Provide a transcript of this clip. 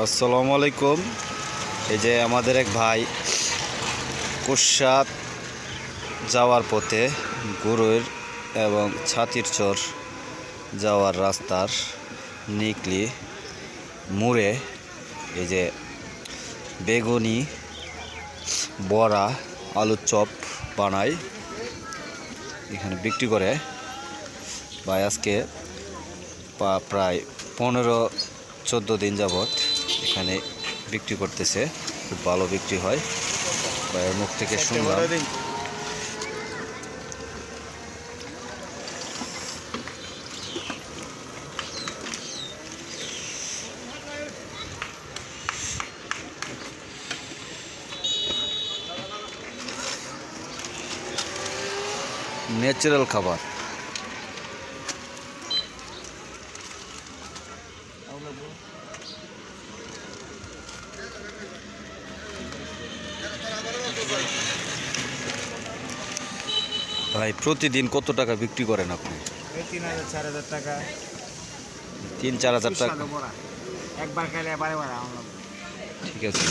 আসসালামু আলাইকুম। এই যে আমাদের এক ভাই কুশাত যাওয়ার পথে গুরুর এবং ছাতির চর যাওয়ার রাস্তার নিকলি মুড়ে এই যে বেগুনি বড়া আলুর চপ বানায়, এখানে বিক্রি করে। ভাই আজকে প্রায় 15-14 দিন যাবৎ এখানে বিক্রি করতেছে, খুব ভালো বিক্রি হয়। ভাইয়ের মুখ থেকে শুনলাম। ন্যাচারাল খাবার। ভাই প্রতিদিন কত টাকা বিক্রি করেন আপনি? 3,000-4,000 টাকা। 3-4 হাজার টাকা। একবার খাইলে বারে বারে। ঠিক আছে।